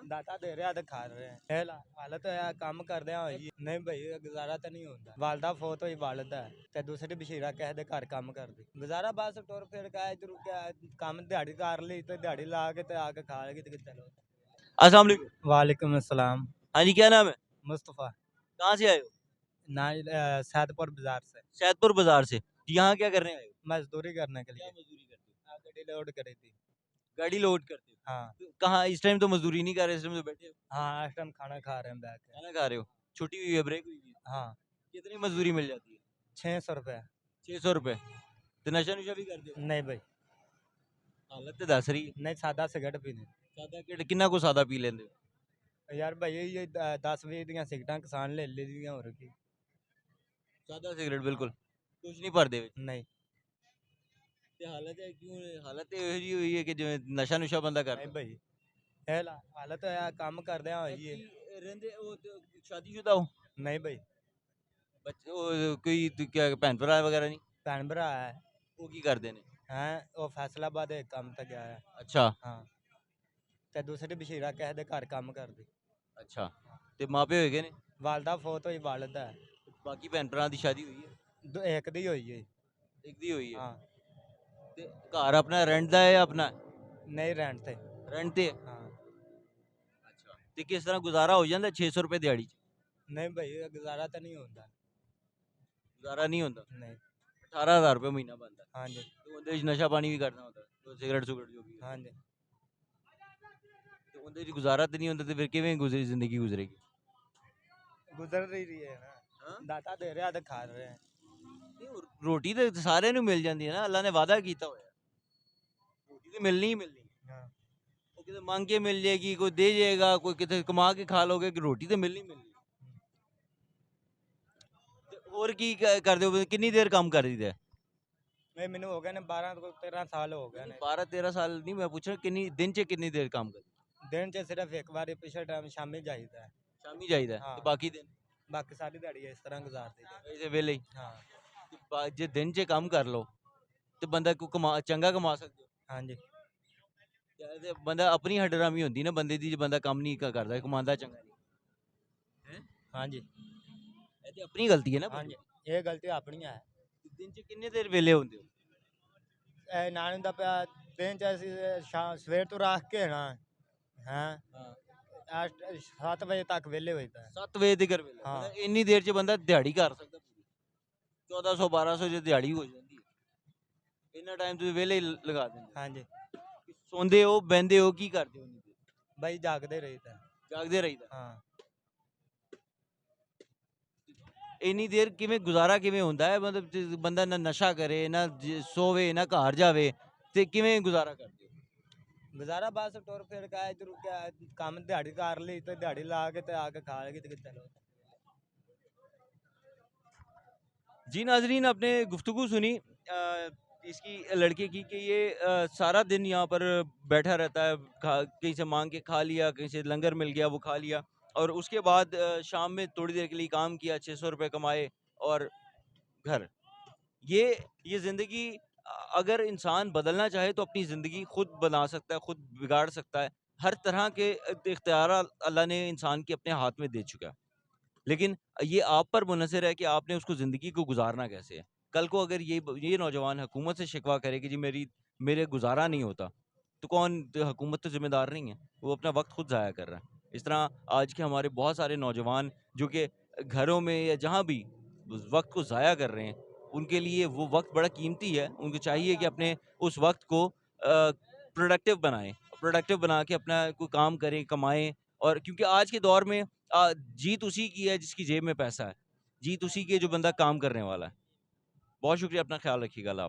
ਦਾਤਾ ਦੇ ਰਿਹਾ ਤੇ ਖਾ ਰਹੇ ਆ। ਇਹ ਹਾਲਤ ਹੈ ਕੰਮ ਕਰਦਿਆਂ ਹੋਈ ਨਹੀਂ ਭਈ ਗੁਜ਼ਾਰਾ ਤਾਂ ਨਹੀਂ ਹੁੰਦਾ। ਵਾਲਦਾ ਫੌਤ ਹੋਈ ਵਾਲਦ ਹੈ ਤੇ ਦੂਸਰੀ ਬਸ਼ੀਰਾ ਕਿਸੇ ਦੇ ਘਰ ਕੰਮ ਕਰਦੀ। ਗੁਜ਼ਾਰਾ ਬਸ ਟੁਰ ਫਿਰ ਕੇ ਇਧਰ ਕੰਮ ਦਿਹਾੜੀ ਕਰ ਲਈ ਤੇ ਦਿਹਾੜੀ ਲਾ के ਤੇ ਆ ਕੇ खा लेगी तो चलो। अस्सलाम वालेकुम। वालेकुम अस्सलाम। हाँ जी, क्या नाम है? मुस्तफ़ा। कहाँ से आए हो? सैदपुर बाजार से। सैदपुर बाजार से। यहाँ क्या करने आए हो? मजदूरी करने के क्या लिए मजदूरी करते हो? गाड़ी लोड करी थी। गाड़ी लोड करते हो? हाँ तो कहाँ इस टाइम तो मजदूरी नहीं कर रहे, इस टाइम तो बैठे हो, हाँ इस टाइम खाना खा रहे हैं बैठ के। खाना खा रहे हो, छुट्टी हुई है, ब्रेक हुई है। हाँ कितनी मजदूरी मिल जाती है? 600 रुपये। 600 रुपए। तो नशा नुशा भी करते हो? नहीं भाई हालत तो दस रही है। नहीं सादा सिगरेट पीने। सादा किन्ना को सादा पी लेंदे हो? यार भाई ये 10-20 दियां सिगरेटां किसान ले ली दियां और की। सादा सिगरेट बिल्कुल कुछ नहीं भरदे विच। नहीं ते हालत है क्यों, हालत तो यही हुई है कि जिवें नशा नुशा बंदा कर नहीं भाई ਇਹ ਹਾਲਤ ਹੈ ਕੰਮ ਕਰਦਿਆਂ ਹੋਈ ਹੈ। रहंदे ओ ते शादीशुदा हो? नहीं भाई बच्चे ओ कोई क्या भैन भरा वगैरह नहीं? भैन भरा है वो की करदे ने? हैं वो फैसलाबाद एक काम तक गया है। अच्छा हाँ ਤੇ ਦੂਸਰੀ ਬਸ਼ੀਰਾ ਕਿਸੇ ਦੇ ਘਰ ਕੰਮ ਕਰਦੀ। अच्छा। ते मापे होए ने? ਵਾਲਦਾ ਫੌਤ ਹੋਈ ਵਾਲਦ ਹੈ। बाकी भैन भरा दी शादी हुई है? ਇੱਕ ਦੀ ਹੋਈ ਹੈ। एक दी हुई है। हाँ ते घर अपना रेंट दा है या अपना? नहीं रेंट ते। रेंट ते है। हाँ अच्छा। ते किस तरह गुजारा हो जांदा 600 रुपए दिहाड़ी च? नहीं भाई गुजारा तो नहीं होता। गुजारा नहीं होंदा। नहीं 18,000 रुपए महीना बनदा। हाँ जी ते उंदे च नशा पानी भी करना होंदा, तो सिगरेट सुगरेट जो भी है। हाँ जी ते उंदे च गुजारा ते नहीं होंदा, ते फिर किवें जिंदगी गुजरेगी? गुजर रही है ना। हाँ? दाता दे रहा तो खा रहे हैं। रोटी तो सारे ਨੂੰ ਮਿਲ ਜਾਂਦੀ ਹੈ ਨਾ, ਅੱਲਾ ਨੇ ਵਾਅਦਾ ਕੀਤਾ ਹੋਇਆ, ਰੋਟੀ ਤੇ ਮਿਲਣੀ ਹੀ ਮਿਲਣੀ ਹੈ। हाँ ਉਹ ਕਿਤੇ ਮੰਗ ਕੇ ਮਿਲ ਜਾਏਗੀ, ਕੋਈ ਦੇ ਜਾਏਗਾ, ਕੋਈ ਕਿਤੇ ਕਮਾ ਕੇ ਖਾ ਲੋਗੇ, ਕਿ ਰੋਟੀ ਤੇ ਮਿਲਣੀ ਮਿਲਣੀ। ਤੇ ਹੋਰ ਕੀ ਕਰਦੇ ਹੋ, ਕਿੰਨੀ ਦੇਰ ਕੰਮ ਕਰ ਰਹੀਦਾ? नहीं मैंने हो गए ने 12-13 साल हो गए ने। 12-13 ਸਾਲ ਨਹੀਂ, ਮੈਂ ਪੁੱਛ ਰਿਹਾ ਕਿੰਨੀ ਦਿਨ ਚ ਕਿੰਨੀ ਦੇਰ ਕੰਮ ਕਰਦੇ? दिन च सिर्फ एक बार पिछले टाइम शामी जाइदा है। ਸ਼ਾਮੀ ਜਾਈਦਾ ਹਾਂ। ਤੇ ਬਾਕੀ ਦਿਨ बाकी सारी दिहाड़ी इस तरह गुजारती है। ਇਸੇ ਵੇਲੇ ਹੀ? हाँ ਤੇ ਜੇ ਦਿਨ ਚ ਕੰਮ ਕਰ ਲਓ ਤੇ ਬੰਦਾ ਕੋ ਕਮਾ ਚੰਗਾ ਕਮਾ ਸਕਦੇ ਹੋ। हाँ जी ਤੇ ਬੰਦਾ ਆਪਣੀ ਹੱਡਰਾਮੀ ਹੁੰਦੀ ਨਾ ਬੰਦੇ ਦੀ, ਜੇ ਬੰਦਾ ਕੰਮ ਨਹੀਂ ਕਰਦਾ, ਕਮਾਉਂਦਾ ਚੰਗਾ ਨਹੀਂ। हाँ जी ਇਹ ਤੇ ਆਪਣੀ ਗਲਤੀ ਹੈ ਨਾ। हाँ जी ये गलती अपनी है। ਦਿਨ ਚ ਕਿੰਨੇ ਦੇਰ ਵੇਲੇ ਹੁੰਦੇ ਹੋ? नानी का पिया दिन च सवेर तो रख के ना हैं ਹਾਂ 7 बजे तक वेले होता है। 7 ਵਜੇ ਤੱਕ ਵੇਲੇ, ਹਾਂ। ਮਤਲਬ ਇੰਨੀ ਦੇਰ ਚ ਬੰਦਾ ਦਿਹਾੜੀ ਕਰ ਸਕਦਾ ਪੂਰੀ। 1400-1200 ਜੇ ਦਿਹਾੜੀ ਹੋ ਜਾਂਦੀ ਹੈ, ਇੰਨਾ ਟਾਈਮ ਤੁਸੀਂ ਵੇਲੇ ਹੀ ਲਗਾ ਦਿੰਦੇ हाँ जी ਹੋ। ਸੌਂਦੇ ਹੋ, ਬਹਿੰਦੇ ਹੋ, ਕੀ ਕਰਦੇ ਹੋ? ਇੰਨੀ ਦੇਰ भाई जागते रहता है। ਜਾਗਦੇ ਰਹੀਦਾ। हाँ ਇੰਨੀ ਦੇਰ ਕਿਵੇਂ ਗੁਜ਼ਾਰਾ ਕਿਵੇਂ ਹੁੰਦਾ ਹੈ? ਮਤਲਬ ਬੰਦਾ ਨਾ ਨਸ਼ਾ ਕਰੇ, ਨਾ ਸੋਵੇ, ਨਾ ਘਰ ਜਾਵੇ, ਤੇ ਕਿਵੇਂ ਗੁਜ਼ਾਰਾ ਕਰਦੇ ਹੋ? गुजारा बस टुर फिर के इधर काम दिहाड़ी कर ली तो दिहाड़ी ला के ते आके खा लेगी तो चलो। जी नाजरीन, आपने गुफ्तगू सुनी इसकी लड़के की कि ये सारा दिन यहाँ पर बैठा रहता है, कहीं से मांग के खा लिया, कहीं से लंगर मिल गया वो खा लिया, और उसके बाद शाम में थोड़ी देर के लिए काम किया, 600 रुपये कमाए और घर। ये ज़िंदगी, अगर इंसान बदलना चाहे तो अपनी ज़िंदगी खुद बना सकता है, खुद बिगाड़ सकता है। हर तरह के इख्तियार अल्लाह ने इंसान के अपने हाथ में दे चुका है, लेकिन ये आप पर मुनहसर है कि आपने उसको ज़िंदगी को गुजारना कैसे है। कल को अगर ये नौजवान हुकूमत से शिकवा करे कि जी मेरे गुजारा नहीं होता, तो कौन? हुकूमत तो ज़िम्मेदार नहीं है, वो अपना वक्त खुद ज़ाया कर रहा है। इस तरह आज के हमारे बहुत सारे नौजवान जो कि घरों में या जहाँ भी उस वक्त को ज़ाया कर रहे हैं, उनके लिए वो वक्त बड़ा कीमती है। उनको चाहिए कि अपने उस वक्त को प्रोडक्टिव बनाएं, प्रोडक्टिव बना के अपना कोई काम करें, कमाएं। और क्योंकि आज के दौर में जीत उसी की है जिसकी जेब में पैसा है, जीत उसी की है जो बंदा काम करने वाला है। बहुत शुक्रिया, अपना ख्याल रखिएगा। अल्लाह हाफ़िज़।